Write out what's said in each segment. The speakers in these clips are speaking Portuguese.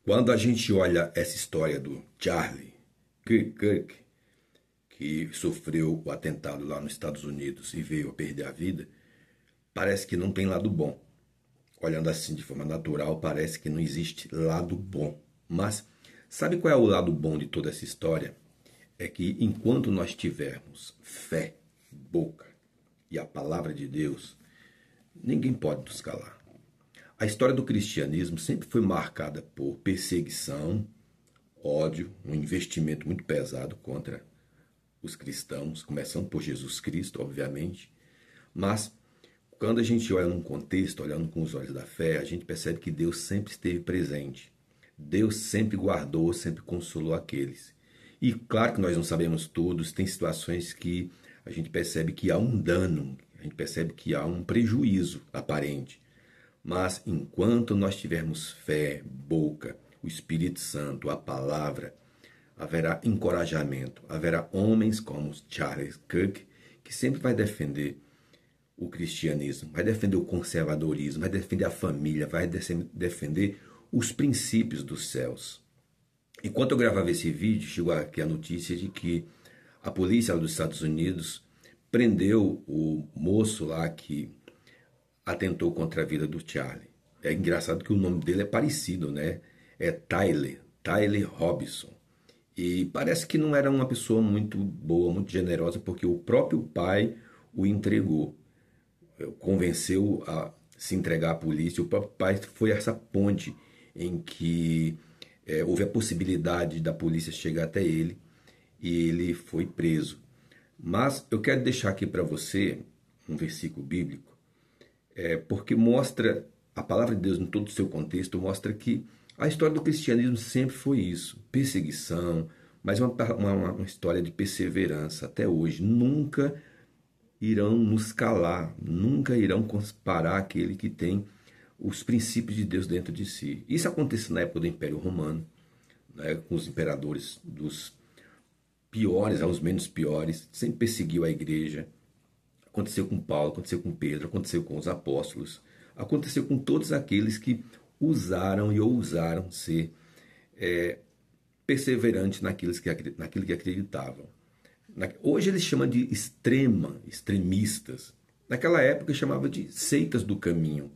Quando a gente olha essa história do Charlie Kirk, que sofreu o atentado lá nos Estados Unidos e veio a perder a vida, parece que não tem lado bom. Olhando assim de forma natural, parece que não existe lado bom. Mas sabe qual é o lado bom de toda essa história? É que enquanto nós tivermos fé, boca e a palavra de Deus, ninguém pode nos calar. A história do cristianismo sempre foi marcada por perseguição, ódio, um investimento muito pesado contra os cristãos, começando por Jesus Cristo, obviamente. Mas quando a gente olha num contexto, olhando com os olhos da fé, a gente percebe que Deus sempre esteve presente. Deus sempre guardou, sempre consolou aqueles. E claro que nós não sabemos todos, tem situações que a gente percebe que há um dano, a gente percebe que há um prejuízo aparente. Mas enquanto nós tivermos fé, boca, o Espírito Santo, a palavra, haverá encorajamento, haverá homens como Charles Kirk, que sempre vai defender o cristianismo, vai defender o conservadorismo, vai defender a família, vai defender os princípios dos céus. Enquanto eu gravava esse vídeo, chegou aqui a notícia de que a polícia dos Estados Unidos prendeu o moço lá que atentou contra a vida do Charlie. É engraçado que o nome dele é parecido, né? É Tyler Robinson. E parece que não era uma pessoa muito boa, muito generosa, porque o próprio pai o entregou, convenceu a se entregar à polícia. O próprio pai foi essa ponte em que houve a possibilidade da polícia chegar até ele e ele foi preso. Mas eu quero deixar aqui para você um versículo bíblico, porque mostra, a palavra de Deus em todo o seu contexto, mostra que a história do cristianismo sempre foi isso, perseguição, mas uma história de perseverança até hoje. Nunca irão nos calar, nunca irão comparar aquele que tem os princípios de Deus dentro de si. Isso aconteceu na época do Império Romano, né, com os imperadores dos piores aos menos piores, sempre perseguiu a igreja. Aconteceu com Paulo, aconteceu com Pedro, aconteceu com os apóstolos, aconteceu com todos aqueles que usaram e ousaram ser perseverantes naquilo que acreditavam. Hoje eles chamam de extremistas. Naquela época chamava de seitas do caminho.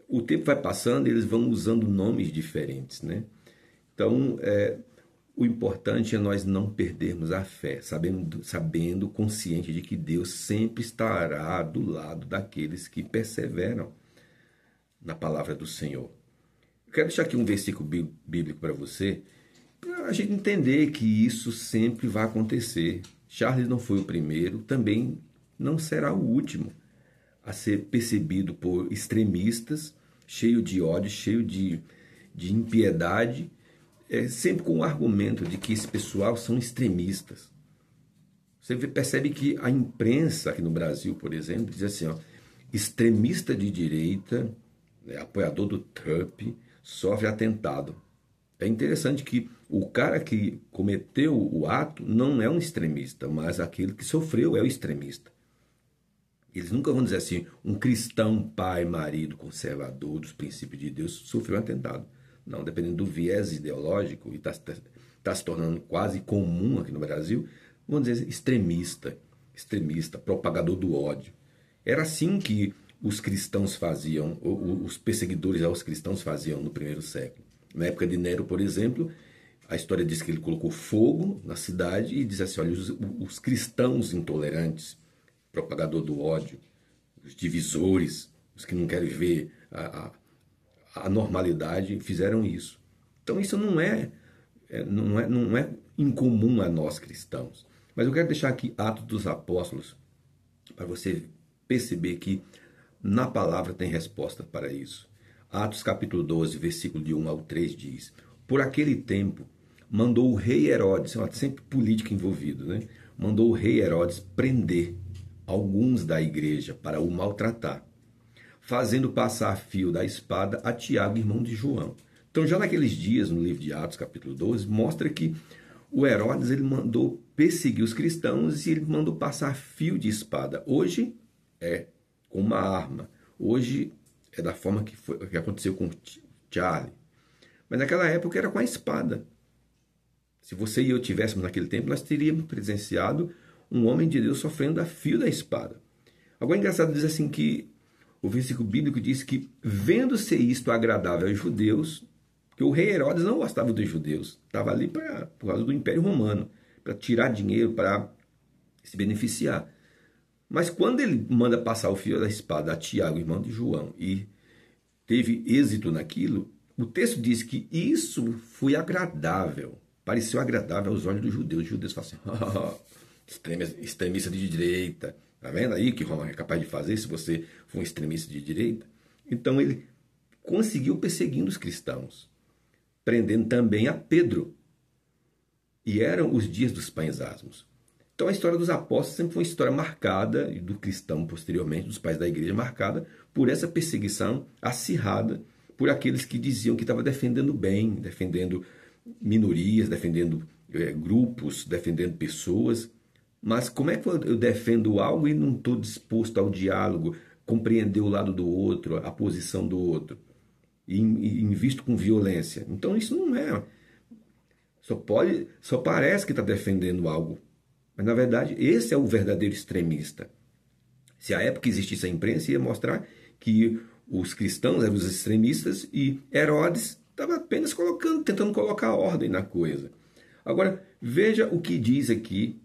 O tempo vai passando e eles vão usando nomes diferentes, né? Então, o importante é nós não perdermos a fé, sabendo, consciente de que Deus sempre estará do lado daqueles que perseveram na palavra do Senhor. Eu quero deixar aqui um versículo bíblico para você, para a gente entender que isso sempre vai acontecer. Charles não foi o primeiro, também não será o último a ser percebido por extremistas, cheio de ódio, cheio de impiedade, sempre com o argumento de que esse pessoal são extremistas. Você percebe que a imprensa aqui no Brasil, por exemplo, diz assim, ó, extremista de direita, apoiador do Trump, sofre atentado. É interessante que o cara que cometeu o ato não é um extremista, mas aquele que sofreu é o extremista. Eles nunca vão dizer assim, um cristão, pai, marido, conservador dos princípios de Deus sofreu um atentado. Não, dependendo do viés ideológico, e está se tornando quase comum aqui no Brasil, vamos dizer extremista, propagador do ódio. Era assim que os cristãos faziam, os perseguidores aos cristãos faziam no primeiro século. Na época de Nero, por exemplo, a história diz que ele colocou fogo na cidade e diz assim, olha, os cristãos intolerantes, propagador do ódio, os divisores, os que não querem ver a normalidade, fizeram isso. Então isso não é incomum a nós cristãos. Mas eu quero deixar aqui Atos dos Apóstolos, para você perceber que na palavra tem resposta para isso. Atos capítulo 12, versículo de 1 ao 3 diz, por aquele tempo mandou o rei Herodes, sempre político envolvido, né? Mandou o rei Herodes prender alguns da igreja para o maltratar, fazendo passar fio da espada a Tiago, irmão de João. Então já naqueles dias, no livro de Atos capítulo 12, mostra que o Herodes ele mandou perseguir os cristãos e ele mandou passar fio de espada. Hoje é com uma arma. Hoje é da forma que aconteceu com Charlie. Mas naquela época era com a espada. Se você e eu tivéssemos naquele tempo, nós teríamos presenciado um homem de Deus sofrendo a fio da espada. Agora, engraçado diz assim que o versículo bíblico diz que, vendo-se isto agradável aos judeus, que o rei Herodes não gostava dos judeus, estava ali por causa do Império Romano, para tirar dinheiro, para se beneficiar. Mas quando ele manda passar o fio da espada a Tiago, irmão de João, e teve êxito naquilo, o texto diz que isso foi agradável, pareceu agradável aos olhos dos judeus. Os judeus falam assim, extremista de direita, tá vendo aí que Roma é capaz de fazer se você for um extremista de direita? Então ele conseguiu perseguindo os cristãos, prendendo também a Pedro. E eram os dias dos pães asmos. Então a história dos apóstolos sempre foi uma história marcada, e do cristão posteriormente, dos pais da igreja, marcada por essa perseguição acirrada por aqueles que diziam que estava defendendo bem, defendendo minorias, defendendo grupos, defendendo pessoas. Mas como é que eu defendo algo e não estou disposto ao diálogo, compreender o lado do outro, a posição do outro, e invisto com violência? Então isso não é. Só parece que está defendendo algo. Mas, na verdade, esse é o verdadeiro extremista. Se à época existisse a imprensa, ia mostrar que os cristãos eram os extremistas e Herodes estava apenas tentando colocar ordem na coisa. Agora, veja o que diz aqui,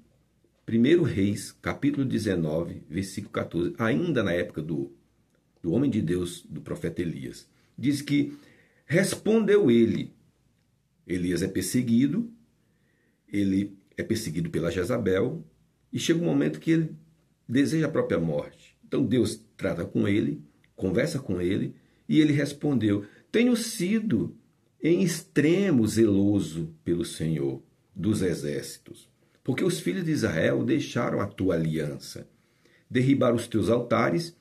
1 Reis, capítulo 19, versículo 14, ainda na época do homem de Deus, do profeta Elias. Diz que respondeu ele. Elias é perseguido, ele é perseguido pela Jezabel, e chega um momento que ele deseja a própria morte. Então Deus trata com ele, conversa com ele, e ele respondeu: tenho sido em extremo zeloso pelo Senhor dos exércitos, porque os filhos de Israel deixaram a tua aliança, derribaram os teus altares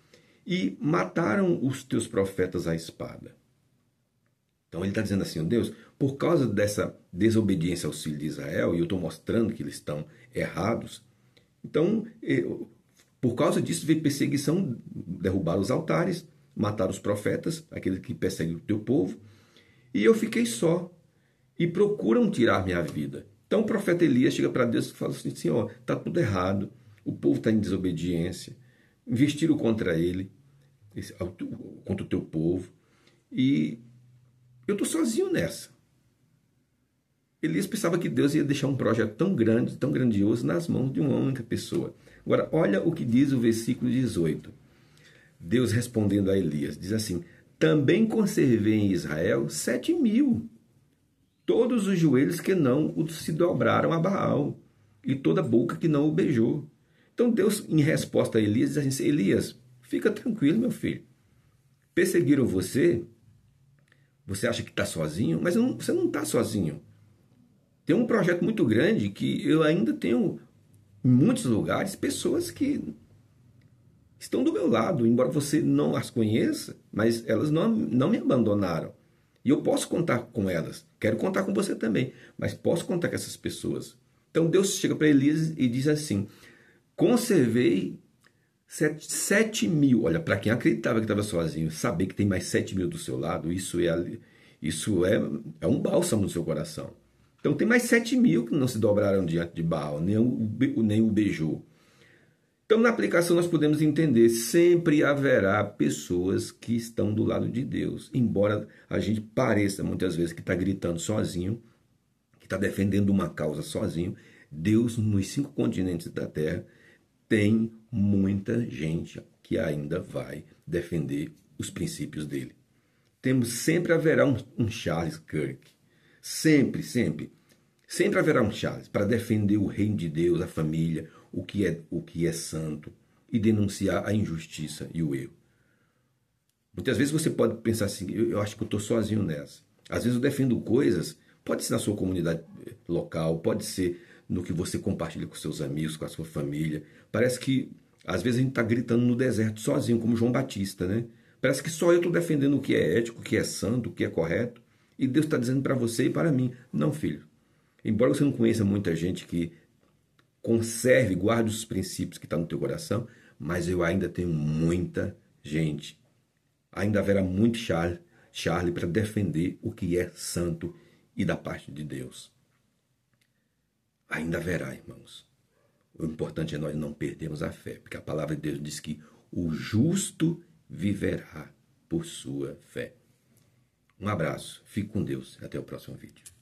e mataram os teus profetas à espada. Então ele está dizendo assim, Deus, por causa dessa desobediência aos filhos de Israel, e eu estou mostrando que eles estão errados, então, por causa disso, veio perseguição, derrubaram os altares, mataram os profetas, aqueles que perseguem o teu povo, e eu fiquei só, e procuram tirar minha vida. Então o profeta Elias chega para Deus e fala assim, Senhor, está tudo errado, o povo está em desobediência, investiram contra ele, contra o teu povo, e eu estou sozinho nessa. Elias pensava que Deus ia deixar um projeto tão grande, tão grandioso, nas mãos de uma única pessoa. Agora, olha o que diz o versículo 18. Deus respondendo a Elias, diz assim, também conservei em Israel 7.000, todos os joelhos que não se dobraram a Baal, e toda boca que não o beijou. Então Deus, em resposta a Elias, diz assim, Elias, fica tranquilo, meu filho. Perseguiram você, você acha que está sozinho, mas você não está sozinho. Tem um projeto muito grande que eu ainda tenho, em muitos lugares, pessoas que estão do meu lado, embora você não as conheça, mas elas não me abandonaram. E eu posso contar com elas. Quero contar com você também, mas posso contar com essas pessoas. Então Deus chega para Elias e diz assim, conservei 7.000. Olha, para quem acreditava que estava sozinho, saber que tem mais 7.000 do seu lado, isso é um bálsamo no seu coração. Então tem mais 7.000 que não se dobraram diante de Baal, nem o beijou. Então na aplicação nós podemos entender, sempre haverá pessoas que estão do lado de Deus. Embora a gente pareça muitas vezes que está gritando sozinho, que está defendendo uma causa sozinho, Deus nos 5 continentes da Terra tem muita gente que ainda vai defender os princípios dele. Sempre haverá um Charles Kirk. Sempre, sempre. Sempre haverá um Charles para defender o reino de Deus, a família, o que é santo e denunciar a injustiça e o erro. Muitas vezes você pode pensar assim, eu acho que eu estou sozinho nessa. Às vezes eu defendo coisas, pode ser na sua comunidade local, pode ser no que você compartilha com seus amigos, com a sua família. Parece que às vezes a gente está gritando no deserto sozinho, como João Batista, né? Parece que só eu estou defendendo o que é ético, o que é santo, o que é correto. E Deus está dizendo para você e para mim, não, filho. Embora você não conheça muita gente que conserve, guarde os princípios que estão no teu coração, mas eu ainda tenho muita gente. Ainda haverá muito Charles Charlie para defender o que é santo e da parte de Deus. Ainda haverá, irmãos. O importante é nós não perdermos a fé, porque a palavra de Deus diz que o justo viverá por sua fé. Um abraço, fique com Deus e até o próximo vídeo.